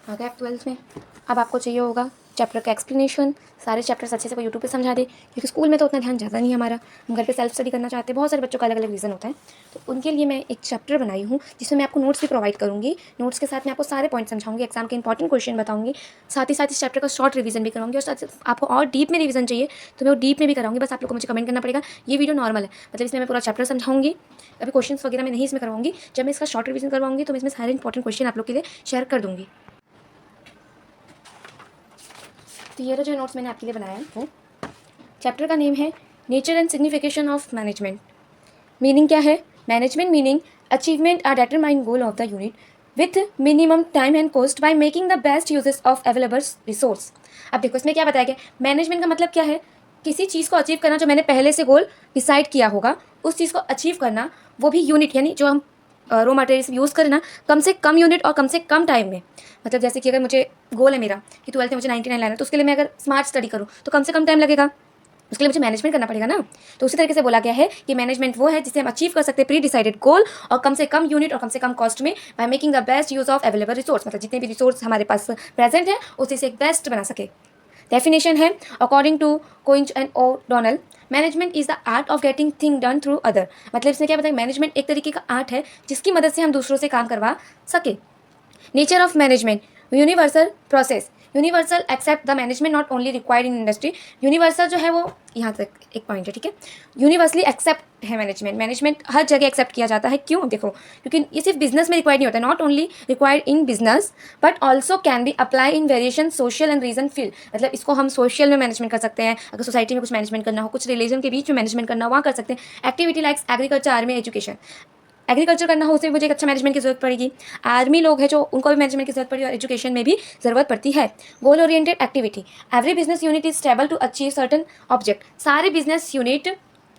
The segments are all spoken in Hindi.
आ गए आप 12th में। अब आपको चाहिए होगा चैप्टर का एक्सप्लेनेशन। सारे चैप्टर्स अच्छे से कोई यूट्यूब पे समझा दे, क्योंकि स्कूल में तो उतना ध्यान जाता नहीं है हमारा, हम घर पे सेल्फ स्टडी करना चाहते हैं। बहुत सारे बच्चों का अलग अलग रीज़न होता है, तो उनके लिए मैं एक चैप्टर बनाई हूँ जिसमें मैं आपको नोट्स भी प्रोवाइड करूँगी। नोट्स के साथ मैं आपको सारे पॉइंट समझाऊंगी, एग्जाम के इंपॉर्टेंट क्वेश्चन बताऊँगी, साथ ही साथ इस चैप्टर का शॉर्ट रिवीजन भी कराऊंगी। और साथ आपको और डीप में रिवीजन चाहिए तो मैं वो डीप में भी कराऊंगी। बस आप लोग को मुझे कमेंट करना पड़ेगा। ये वीडियो नॉर्मल है, मतलब इसमें मैं पूरा चैप्टर समझाऊंगी। अभी क्वेश्चन वगैरह मैं नहीं इसमें करवाऊंगी। जब मैं इसका शॉर्ट रिवीजन करवाऊंगी तो मैं इसमें सारे इंपॉर्टेंट क्वेश्चन आप लोग के लिए शेयर कर दूँगी। तो ये जो नोट्स मैंने आपके लिए बनाया है वो चैप्टर का नेम है nature and signification of management. Meaning क्या है? Management meaning achievement are determined goal of the unit with minimum time and cost by making the best uses of available resource. अब देखो इसमें क्या बताया गया, मैनेजमेंट का मतलब क्या है? किसी चीज़ को अचीव करना, जो मैंने पहले से गोल डिसाइड किया होगा उस चीज़ को अचीव करना, वो भी यूनिट यानी जो हम रॉ मटेरियल्स यूज़ करें ना, कम से कम यूनिट और कम से कम टाइम में। मतलब जैसे कि अगर मुझे गोल है मेरा कि 12th में मुझे 99 लाना है, तो उसके लिए मैं अगर स्मार्ट स्टडी करूँ तो कम से कम टाइम लगेगा, उसके लिए मुझे मैनेजमेंट करना पड़ेगा ना। तो उसी तरीके से बोला गया है कि मैनेजमेंट वो है जिससे हम अचीव कर सकते हैं प्री डिसाइडेड गोल और कम से कम यूनिट और कम से कम कॉस्ट में, bye making the best use of available resource. मतलब जितने भी रिसोर्स हमारे पास प्रेजेंट है उसी से एक बेस्ट बना सके। डेफिनेशन है according to Koontz and O'Donnell, management is the art of getting thing done through other. मतलब इसमें क्या बताया, मैनेजमेंट एक तरीके का आर्ट है जिसकी मदद से हम दूसरों से काम करवा सके। Nature of management universal process, universal accept the management not only required in industry. Universal जो है वो यहाँ तक एक पॉइंट है, ठीक है। यूनिवर्सली एक्सेप्ट है मैनेजमेंट, मैनेजमेंट हर जगह एक्सेप्ट किया जाता है। क्यों? देखो, क्योंकि ये सिर्फ बिजनेस में रिक्वायर्ड नहीं होता, not only required in business but also can be apply in variation social and region field. मतलब इसको हम सोशल में मैनेजमेंट कर सकते हैं, अगर सोसाइटी में कुछ मैनेजमेंट करना हो, कुछ रिलीजन के बीच में मैनेजमेंट करना हो, वहाँ कर सकते हैं। Activity likes agriculture, army, education. Agriculture करना हो उसमें मुझे एक अच्छा मैनेजमेंट की जरूरत पड़ेगी। आर्मी लोग हैं जो, उनको भी मैनेजमेंट की जरूरत पड़ेगी, और एजुकेशन में भी जरूरत पड़ती है। Goal oriented activity, every business unit is stable to achieve certain object. सारे बिजनेस यूनिट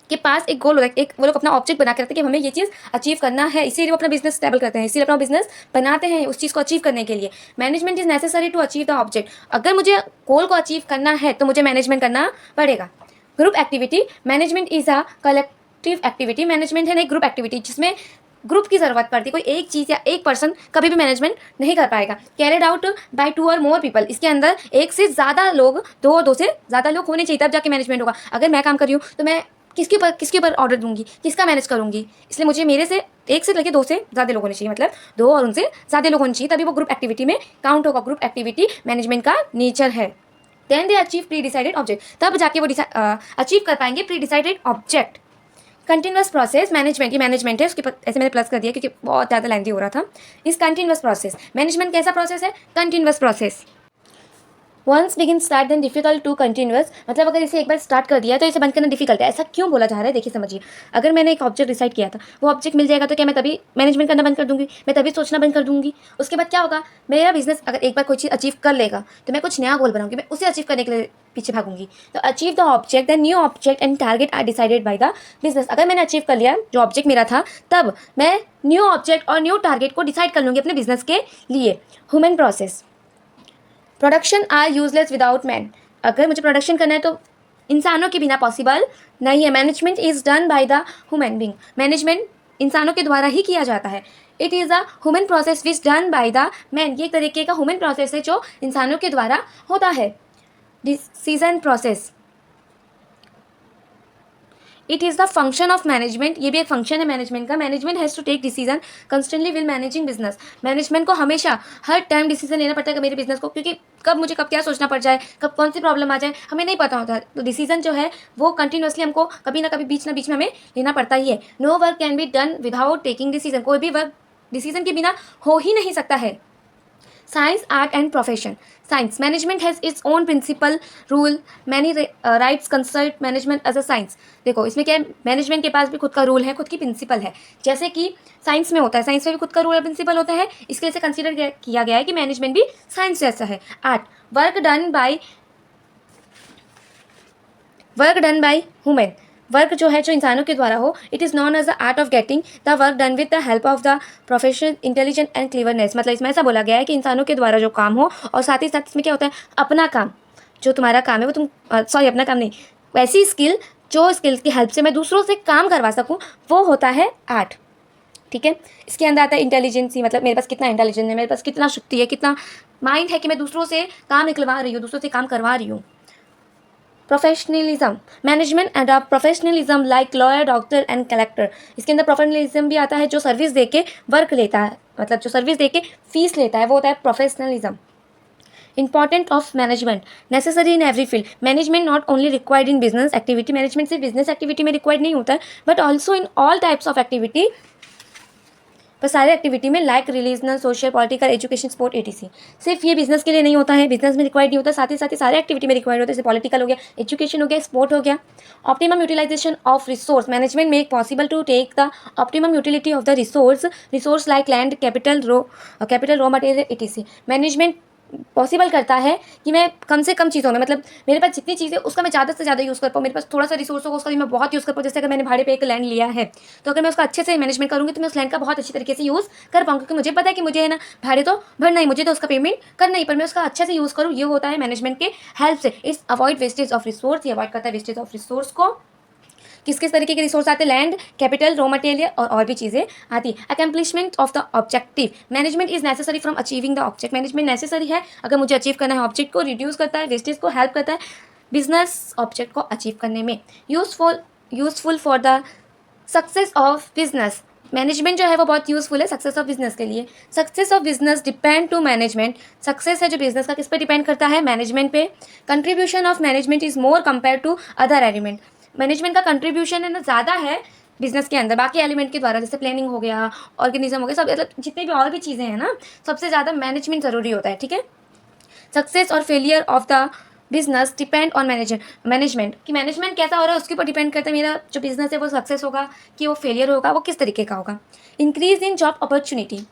के पास एक गोल होता है, एक वो लोग अपना ऑब्जेक्ट बना के रखते हैं कि हमें ये चीज़ अचीव करना है, इसीलिए वो अपना बिजनेस स्टेबल करते हैं, इसीलिए अपना बिजनेस बनाते हैं उस चीज़ को अचीव करने के लिए। Management is necessary to achieve the object. अगर मुझे गोल को अचीव करना है तो मुझे मैनेजमेंट करना पड़ेगा। Group activity, management is a collective activity. Management है ना एक ग्रुप एक्टिविटी जिसमें ग्रुप की जरूरत पड़ती है। कोई एक चीज़ या एक पर्सन कभी भी मैनेजमेंट नहीं कर पाएगा। कैरिड आउट बाय 2 और मोर पीपल, इसके अंदर एक से ज़्यादा लोग, दो से ज़्यादा लोग होने चाहिए तब जाके मैनेजमेंट होगा। अगर मैं काम कर रही हूँ तो मैं किसके ऊपर ऑर्डर दूंगी, किसका मैनेज करूंगी, इसलिए मुझे मेरे से एक से लेके 2 से ज़्यादा लोग होने चाहिए, मतलब 2 और उनसे ज़्यादा लोग होने चाहिए, तभी वो ग्रुप एक्टिविटी में काउंट होगा। ग्रुप एक्टिविटी मैनेजमेंट का नेचर है। Then they achieve predecided object, तब जाके वो अचीव कर पाएंगे predecided object. Continuous process management, ये मैनेजमेंट है, उसके ऐसे मैंने प्लस कर दिया क्योंकि बहुत ज़्यादा लेंथी हो रहा था। इस कंटिन्यूस प्रोसेस, मैनेजमेंट कैसा प्रोसेस है? Continuous process. Once begin start then difficult to continuous, मतलब अगर इसे एक बार स्टार्ट कर दिया तो इसे बंद करना डिफिकल्ट है। ऐसा क्यों बोला जा रहा है, देखिए समझिए। अगर मैंने एक ऑब्जेक्ट डिसाइड किया था, वो ऑब्जेक्ट मिल जाएगा तो क्या मैं तभी मैनेजमेंट करना बंद कर दूंगी? मैं तभी सोचना बंद कर दूंगी। उसके बाद क्या होगा, मेरा बिजनेस अगर एक बार कोई चीज़ अचीव कर लेगा तो मैं कुछ नया गोल बनाऊंगी, मैं उसे अचीव करने के लिए पीछे भागूंगी। तो achieve the object, the new object and target are decided by the business. अगर मैंने अचीव कर लिया जो ऑब्जेक्ट मेरा था, तब मैं न्यू ऑब्जेक्ट और न्यू टारगेट को डिसाइड कर लूंगी अपने बिजनेस के लिए। Human process, production are useless without man. अगर मुझे प्रोडक्शन करना है तो इंसानों के बिना पॉसिबल नहीं है। Management is done by the human being, management इंसानों के द्वारा ही किया जाता है। It is a human process which done by the man, ये एक तरीके का ह्यूमन प्रोसेस है जो इंसानों के द्वारा होता है। Decision process, it is the function of management, ये भी एक फंक्शन है मैनेजमेंट का। Management has to take decision constantly will managing business. Management को हमेशा हर टाइम डिसीजन लेना पड़ता है मेरे बिजनेस को, क्योंकि कब मुझे कब क्या सोचना पड़ जाए, कब कौन सी प्रॉब्लम आ जाए, हमें नहीं पता होता। तो डिसीजन जो है वो कंटिन्यूसली हमको कभी ना कभी बीच में हमें लेना पड़ता ही है। No work can be done without taking decision, कोई भी वर्क डिसीजन के बिना हो ही नहीं सकता है। Science, art and profession, science, management has its own principle rule many rights consult management as a science. देखो इसमें क्या है, मैनेजमेंट के पास भी खुद का रूल है, खुद की प्रिंसिपल है, जैसे कि साइंस में होता है, साइंस में भी खुद का रूल और प्रिंसिपल होता है। इसके लिए से कंसिडर किया गया है कि मैनेजमेंट भी साइंस जैसा है। Art, work done by human, work जो है जो इंसानों के द्वारा हो, it is known as the art of getting the work done with the help of the professional intelligent and cleverness. मतलब इसमें ऐसा बोला गया है कि इंसानों के द्वारा जो काम हो, और साथ ही साथ इसमें क्या होता है, अपना काम, जो तुम्हारा काम है वो तुम अपना काम नहीं, वैसी स्किल जो स्किल्स की हेल्प से मैं दूसरों से काम करवा सकूँ, वो होता है आर्ट। ठीक है। इसके अंदर आता है इंटेलिजेंसी, मतलब मेरे पास कितना इंटेलिजेंस है, मेरे पास कितना शक्ति है, कितना माइंड है कि मैं दूसरों से काम निकलवा रही हूँ, दूसरों से काम करवा रही हूँ। Professionalism, management and professionalism like lawyer, doctor and collector. इसके अंदर प्रोफेशनलिज्म भी आता है, जो सर्विस दे के वर्क लेता है, मतलब जो सर्विस दे के फीस लेता है, वो होता है professionalism. Important of management, necessary in every field. Management not only required in business activity, management सिर्फ बिजनेस एक्टिविटी में रिक्वायर्ड नहीं होता है, but also in all types of activity, पर सारे एक्टिविटी में, like religional, social, political, education, sport, ETC. सिर्फ ये बिजनेस के लिए नहीं होता है, बिजनेस में रिक्वायर्ड नहीं होता, साथ ही सारे एक्टिविटी में रिक्वायर्ड होता है, जैसे पॉलिटिकल हो गया, एजुकेशन हो गया, स्पोर्ट हो गया। Optimum utilization of resource, management make possible to take the optimum utility of the resource like land, capital, raw material, etc. Management possible करता है कि मैं कम से कम चीज़ों में, मतलब मेरे पास जितनी चीज़ें उसका मैं ज़्यादा से ज़्यादा यूज़ कर पाऊँ, मेरे पास थोड़ा सा रिसोर्स होगा उसका भी मैं बहुत यूज़ कर पाऊँ। जैसे अगर मैंने भाड़े पे एक लैंड लिया है, तो अगर मैं उसका अच्छे से मैनेजमेंट करूँगी तो मैं उस लैंड का बहुत अच्छी तरीके से यूज़ कर पाऊँ, क्योंकि मुझे पता है कि मुझे है ना भाड़े तो भरना ही, मुझे तो उसका पेमेंट करना ही, पर मैं उसका अच्छे से यूज़ करूँ, ये होता है मैनेजमेंट के हेल्प से। इस अवॉइड वेस्टेज ऑफ रिसोर्स, ये अवॉइड करता है वेस्टेज ऑफ रिसोर्स को। किस किस तरीके के रिसोर्स आते हैं, लैंड, कैपिटल, रॉ मटेरियल और भी चीज़ें आती है। Accomplishment of the objective, management is necessary from achieving the object. Management necessary है अगर मुझे अचीव करना है ऑब्जेक्ट को, रिड्यूस करता है वेस्टेज को, हेल्प करता है बिजनेस ऑब्जेक्ट को अचीव करने में। Useful for the success of business, management जो है वो बहुत यूजफुल है सक्सेस ऑफ बिजनेस के लिए। Success of business depend to management, success है जो बिजनेस का किस पे डिपेंड करता है, मैनेजमेंट पे। Contribution of management is more compare to other element, management का कंट्रीब्यूशन है ना ज़्यादा है बिजनेस के अंदर बाकी एलिमेंट के द्वारा, जैसे प्लानिंग हो गया, ऑर्गेनिज्म हो गया, सब मतलब जितने भी और भी चीज़ें हैं ना, सबसे ज़्यादा मैनेजमेंट ज़रूरी होता है, ठीक है। सक्सेस और failure of the business depend on management, कि मैनेजमेंट कैसा हो रहा है उसके ऊपर डिपेंड करता है मेरा जो बिजनेस है वो सक्सेस होगा कि वो फेलियर होगा, वो किस तरीके का होगा। Increase in job opportunity,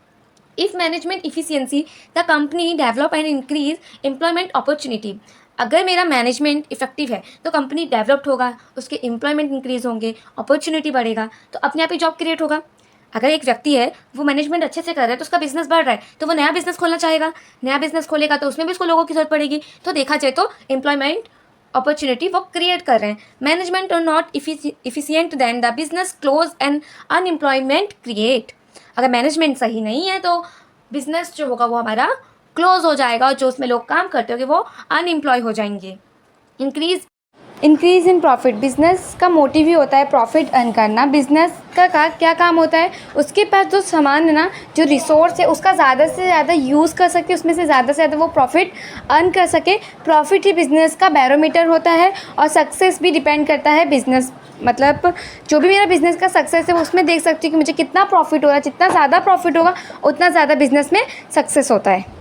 if management efficiency the company develop and increase employment opportunity. अगर मेरा मैनेजमेंट इफेक्टिव है तो कंपनी डेवलप्ड होगा, उसके एम्प्लॉयमेंट इंक्रीज होंगे, अपॉर्चुनिटी बढ़ेगा, तो अपने आप ही जॉब क्रिएट होगा। अगर एक व्यक्ति है वो मैनेजमेंट अच्छे से कर रहा है तो उसका बिजनेस बढ़ रहा है, तो वो नया बिजनेस खोलना चाहेगा, नया बिजनेस खोलेगा तो उसमें भी उसको लोगों की जरूरत पड़ेगी, तो देखा जाए तो एम्प्लॉयमेंट अपॉर्चुनिटी वो क्रिएट कर रहे हैं। मैनेजमेंट और not efficient then the business close and unemployment create. अगर मैनेजमेंट सही नहीं है तो बिजनेस जो होगा वो हमारा क्लोज हो जाएगा और जो उसमें लोग काम करते होंगे वो अनएम्प्लॉय हो जाएंगे। इंक्रीज इन प्रॉफिट, बिजनेस का मोटिव ही होता है प्रॉफिट अर्न करना। बिजनेस का क्या काम होता है, उसके पास जो सामान है ना, जो रिसोर्स है उसका ज़्यादा से ज़्यादा यूज़ कर सके, उसमें से ज़्यादा से ज़्यादा वो प्रॉफिट अर्न कर सके। प्रॉफिट ही बिजनेस का बैरोमीटर होता है और सक्सेस भी डिपेंड करता है बिजनेस, मतलब जो भी मेरा बिजनेस का सक्सेस है उसमें देख सकती हूँ कि मुझे कितना प्रॉफिट हो रहा है, जितना ज़्यादा प्रॉफिट होगा उतना ज़्यादा बिजनेस में सक्सेस होता है।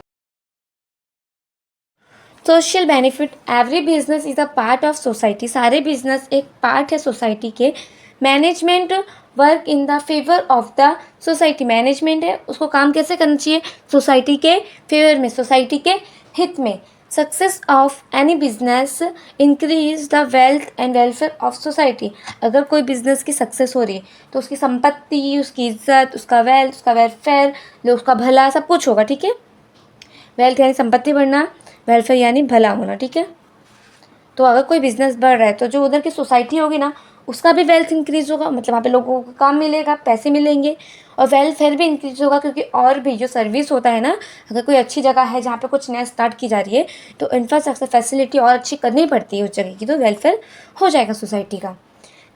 Social benefit, every business is a part of society, सारे बिजनेस एक पार्ट है सोसाइटी के। Management work in the favour of the society, management है उसको काम कैसे करना चाहिए, सोसाइटी के फेवर में, सोसाइटी के हित में। Success of any business increase the wealth and welfare of society, अगर कोई बिजनेस की सक्सेस हो रही है तो उसकी संपत्ति, उसकी इज्जत, उसका वेल्थ, उसका वेलफेयर, उसका भला, सब कुछ होगा, ठीक है। वेल्थ यानी संपत्ति बढ़ना, वेलफेयर यानी भला होना, ठीक है। तो अगर कोई बिजनेस बढ़ रहा है तो जो उधर की सोसाइटी होगी ना उसका भी वेल्थ इंक्रीज होगा, मतलब वहाँ पे लोगों को काम मिलेगा, पैसे मिलेंगे और वेलफेयर भी इंक्रीज होगा, क्योंकि और भी जो सर्विस होता है ना, अगर कोई अच्छी जगह है जहाँ पे कुछ नया स्टार्ट की जा रही है तो इंफ्रास्ट्रक्चर फैसिलिटी और अच्छी करनी पड़ती है उस जगह की, तो वेलफेयर हो जाएगा सोसाइटी का।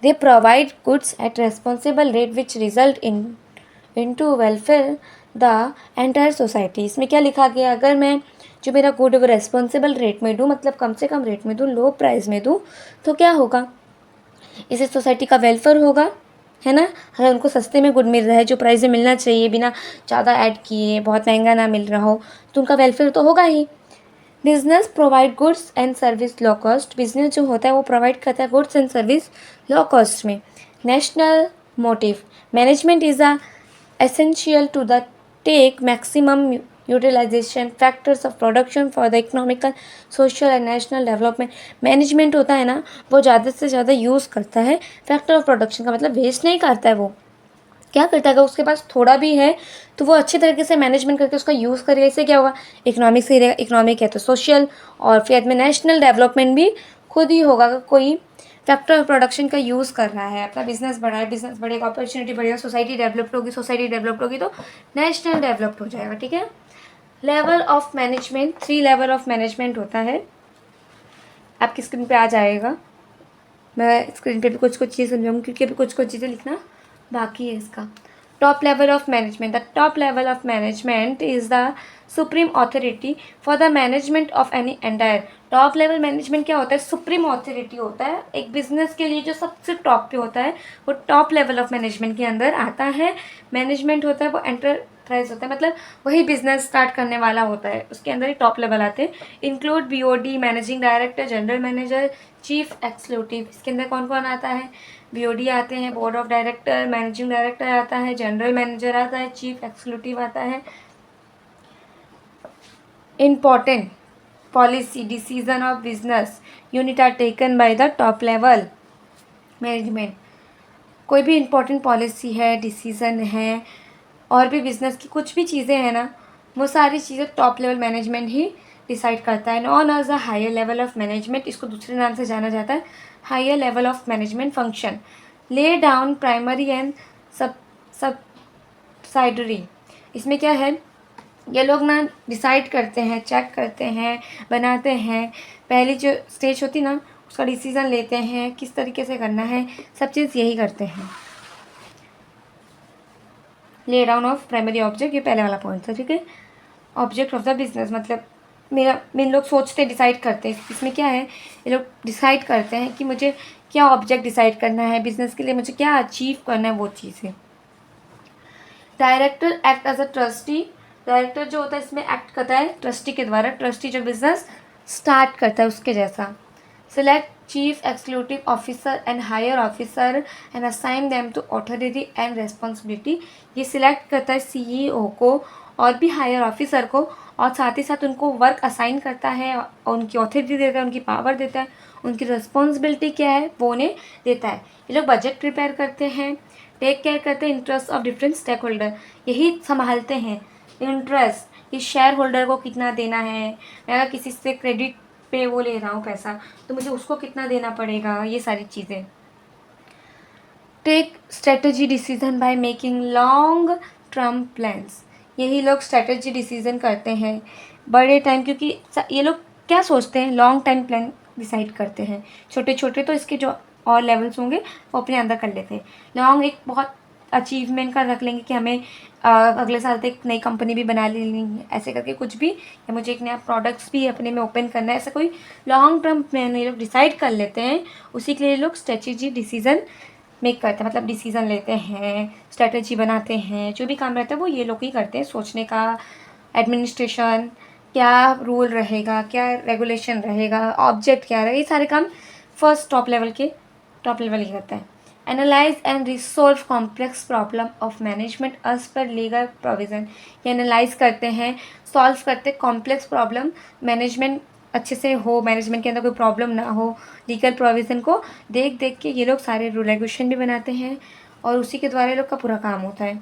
They provide goods at responsible rate which result in to welfare the entire society. इसमें क्या लिखा गया, अगर मैं जो मेरा गुड वो रेस्पॉन्सिबल रेट में दूँ, मतलब कम से कम रेट में दूँ, लो प्राइस में दूँ, तो क्या होगा, इससे सोसाइटी का वेलफेयर होगा, है ना। अगर उनको सस्ते में गुड मिल रहा है जो प्राइस में मिलना चाहिए, बिना ज़्यादा ऐड किए, बहुत महंगा ना मिल रहा हो, तो उनका वेलफेयर तो होगा ही। Business provide goods and service low cost, business जो होता है वो प्रोवाइड करता है goods and service low cost में। National motive, management is a essential to the take maximum utilization factors of production for the economical, social and national development. Management होता है ना वो ज़्यादा से ज़्यादा यूज़ करता है फैक्टर ऑफ प्रोडक्शन का, मतलब वेस्ट नहीं करता है, वो क्या करता है अगर उसके पास थोड़ा भी है तो वो अच्छी तरीके से मैनेजमेंट करके उसका यूज़ करेगा, इससे क्या होगा, इकोनॉमिक से रहेगा, इकोनॉमिक है तो सोशल, और फिर में नेशनल डेवलपमेंट भी खुद ही होगा। अगर कोई फैक्टर ऑफ प्रोडक्शन का यूज़ कर रहा है, अपना बिजनेस बढ़ा है, बिजनेस बढ़ेगा, अपॉर्चुनिटी बढ़ेगा, सोसाइटी डेवलप्ड होगी, सोसाइटी डेवलप्ड होगी तो नेशनल डेवलप्ड हो जाएगा, ठीक है। Level of management, 3 level of management होता है, आपकी स्क्रीन पे आ जाएगा। मैं स्क्रीन पे भी कुछ कुछ चीज़ समझाऊंगी क्योंकि अभी कुछ कुछ चीज़ें लिखना बाकी है इसका। Top level of management, the top level of management is the supreme authority for the management of any entire. Top level management क्या होता है? सुप्रीम ऑथोरिटी होता है एक बिजनेस के लिए, जो सबसे टॉप पे होता है वो टॉप लेवल ऑफ मैनेजमेंट के अंदर आता है। मैनेजमेंट होता है वो एंटरप्राइज होता है, मतलब वही बिजनेस स्टार्ट करने वाला होता है, उसके अंदर ही टॉप लेवल आते हैं। Include BOD, managing director, general manager, chief executive. इसके अंदर कौन कौन आता है? BOD आते हैं, board of director, managing director आता है, जनरल मैनेजर आता है, चीफ एक्सिक्यूटिव आता है। Important policy decision of business unit are taken by the top level management. कोई भी इम्पॉर्टेंट पॉलिसी है, डिसीजन है, और भी बिजनेस की कुछ भी चीज़ें हैं ना, वो सारी चीज़ें टॉप लेवल मैनेजमेंट ही डिसाइड करता है। Known as a higher level of management, इसको दूसरे नाम से जाना जाता है higher level of management function. Lay down primary and subsidiary. इसमें क्या है, ये लोग ना डिसाइड करते हैं, चेक करते हैं, बनाते हैं, पहली जो स्टेज होती ना उसका डिसीज़न लेते हैं किस तरीके से करना है, सब चीज़ यही करते हैं। Lay down of primary object, ये पहले वाला पॉइंट था, ठीक है। ऑब्जेक्ट ऑफ द बिजनेस मतलब मेन लोग सोचते डिसाइड करते हैं, इसमें क्या है, ये लोग डिसाइड करते हैं कि मुझे क्या ऑब्जेक्ट डिसाइड करना है, बिजनेस के लिए मुझे क्या अचीव करना है, वो चीज़ें। Director act as a trustee. Director जो होता है इसमें एक्ट करता है ट्रस्टी के द्वारा, ट्रस्टी जो बिजनेस स्टार्ट करता है उसके जैसा। Select chief executive officer and higher officer and assign them to authority and responsibility. ये सिलेक्ट करता है CEO को और भी हायर ऑफिसर को, और साथ ही साथ उनको वर्क असाइन करता है और उनकी ऑथोरिटी देता है, उनकी पावर देता है, उनकी रिस्पॉन्सिबिलिटी क्या है वो उन्हें देता है। ये लोग बजट प्रिपेयर करते हैं, टेक केयर करते हैं interest of different stakeholder, यही संभालते हैं इंटरेस्ट कि शेयर होल्डर को कितना देना है, मैं अगर किसी से क्रेडिट पे वो ले रहा हूँ पैसा तो मुझे उसको कितना देना पड़ेगा, ये सारी चीज़ें। Take strategy decision by making long term plans. यही लोग स्ट्रेटजी डिसीजन करते हैं बड़े टाइम, क्योंकि ये लोग क्या सोचते हैं, लॉन्ग टाइम प्लान डिसाइड करते हैं। छोटे छोटे तो इसके जो और लेवल्स होंगे वो अपने अंदर कर लेते हैं। लॉन्ग एक बहुत अचीवमेंट का रख लेंगे कि हमें अगले साल तक नई कंपनी भी बना लेनी है, ऐसे करके कुछ भी, या मुझे एक नया प्रोडक्ट्स भी अपने में ओपन करना है, ऐसा कोई लॉन्ग टर्म प्लान ये लोग डिसाइड कर लेते हैं। उसी के लिए लोग स्ट्रेटजी डिसीजन मेक करते हैं, मतलब डिसीजन लेते हैं, स्ट्रेटजी बनाते हैं, जो भी काम रहता है वो ये लोग ही करते हैं। सोचने का, एडमिनिस्ट्रेशन, क्या रूल रहेगा, क्या रेगुलेशन रहेगा, ऑब्जेक्ट क्या रहेगा, ये सारे काम फर्स्ट टॉप लेवल ही करता है। Analyse and resolve complex problem of management as per legal provision. ये एनालाइज करते हैं, सॉल्व करते हैं कॉम्प्लेक्स प्रॉब्लम, मैनेजमेंट अच्छे से हो, मैनेजमेंट के अंदर कोई प्रॉब्लम ना हो, लीगल प्रोविज़न को देख देख के ये लोग सारे रूल रेगुलेशन भी बनाते हैं और उसी के द्वारा ये लोग का पूरा काम होता है।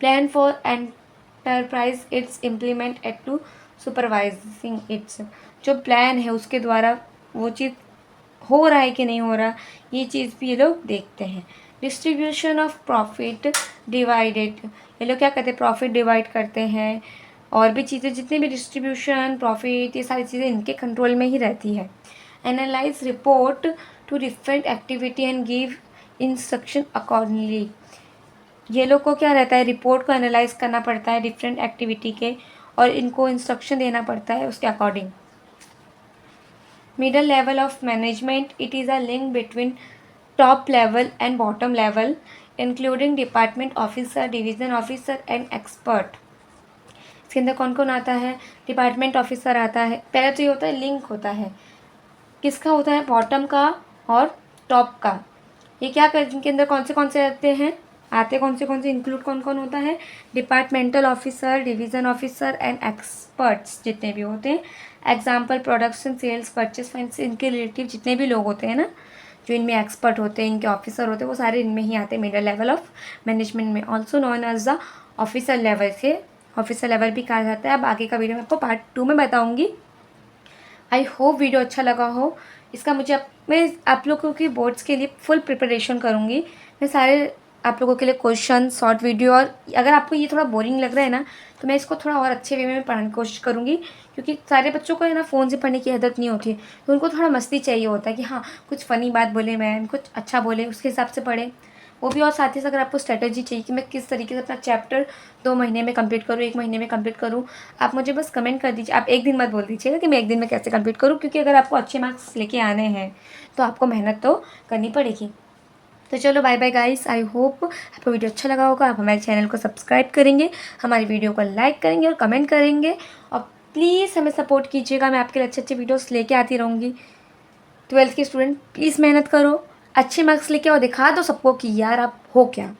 Plan for enterprise its implement at to supervising its. जो प्लान है उसके द्वारा वो चीज़ हो रहा है कि नहीं हो रहा, ये चीज़ भी ये लोग देखते हैं। डिस्ट्रीब्यूशन ऑफ प्रॉफिट डिवाइडेड, ये लोग क्या करते हैं, प्रॉफिट डिवाइड करते हैं, और भी चीज़ें जितनी भी डिस्ट्रीब्यूशन प्रॉफिट ये सारी चीज़ें इनके कंट्रोल में ही रहती है। Analyse report to different activity and give instruction accordingly. ये लोग को क्या रहता है, रिपोर्ट को एनालाइज करना पड़ता है डिफरेंट एक्टिविटी के, और इनको इंस्ट्रक्शन देना पड़ता है उसके according. Middle level of management, it is a link between top level and bottom level, including department officer, division officer and expert. इसके अंदर कौन कौन आता है, डिपार्टमेंट ऑफिसर आता है। पहले तो ये होता है लिंक होता है, किसका होता है, बॉटम का और टॉप का। ये क्या कर, इनके अंदर कौन से आते कौन से इंक्लूड कौन कौन होता है, departmental officer, division officer and experts जितने भी होते हैं। Example production, sales, purchase, finance, इनके रिलेटिव जितने भी लोग होते हैं ना, जो इनमें एक्सपर्ट होते हैं, इनके ऑफिसर होते हैं, वो सारे इनमें ही आते हैं मिडिल लेवल ऑफ मैनेजमेंट में। Also known as the officer level, से ऑफिसर लेवल भी कहा जाता है। अब आगे का वीडियो मैं आपको पार्ट 2 में बताऊँगी। आई होप वीडियो अच्छा लगा हो। इसका मैं आप लोगों की बोर्ड्स के लिए फुल प्रिपरेशन करूँगी। मैं सारे आप लोगों के लिए क्वेश्चन, शॉर्ट वीडियो, और अगर आपको ये थोड़ा बोरिंग लग रहा है ना, तो मैं इसको थोड़ा और अच्छे वे में पढ़ाने की कोशिश करूँगी, क्योंकि सारे बच्चों को है ना फ़ोन से पढ़ने की आदत नहीं होती है, तो उनको थोड़ा मस्ती चाहिए होता है कि हाँ, कुछ फ़नी बात बोले मैम, कुछ अच्छा बोले, उसके हिसाब से पढ़ें वो भी। और साथ ही साथ अगर आपको स्ट्रैटेजी चाहिए कि मैं किस तरीके से अपना चैप्टर 2 महीने में कंप्लीट करूँ, 1 महीने में कंप्लीट करूँ, आप मुझे बस कमेंट कर दीजिए। आप एक दिन मत बोल दीजिएगा कि मैं एक दिन में कैसे कंप्लीट करूँ, क्योंकि अगर आपको अच्छे मार्क्स लेके आने हैं तो आपको मेहनत तो करनी पड़ेगी। तो चलो bye bye guys, I hope आपको वीडियो अच्छा लगा होगा। आप हमारे चैनल को सब्सक्राइब करेंगे, हमारी वीडियो को लाइक करेंगे और कमेंट करेंगे, और प्लीज़ हमें सपोर्ट कीजिएगा। मैं आपके लिए अच्छे अच्छे वीडियोस लेके आती रहूँगी। 12th के स्टूडेंट प्लीज़ मेहनत करो, अच्छे मार्क्स लेके और दिखा दो सबको कि यार आप हो क्या।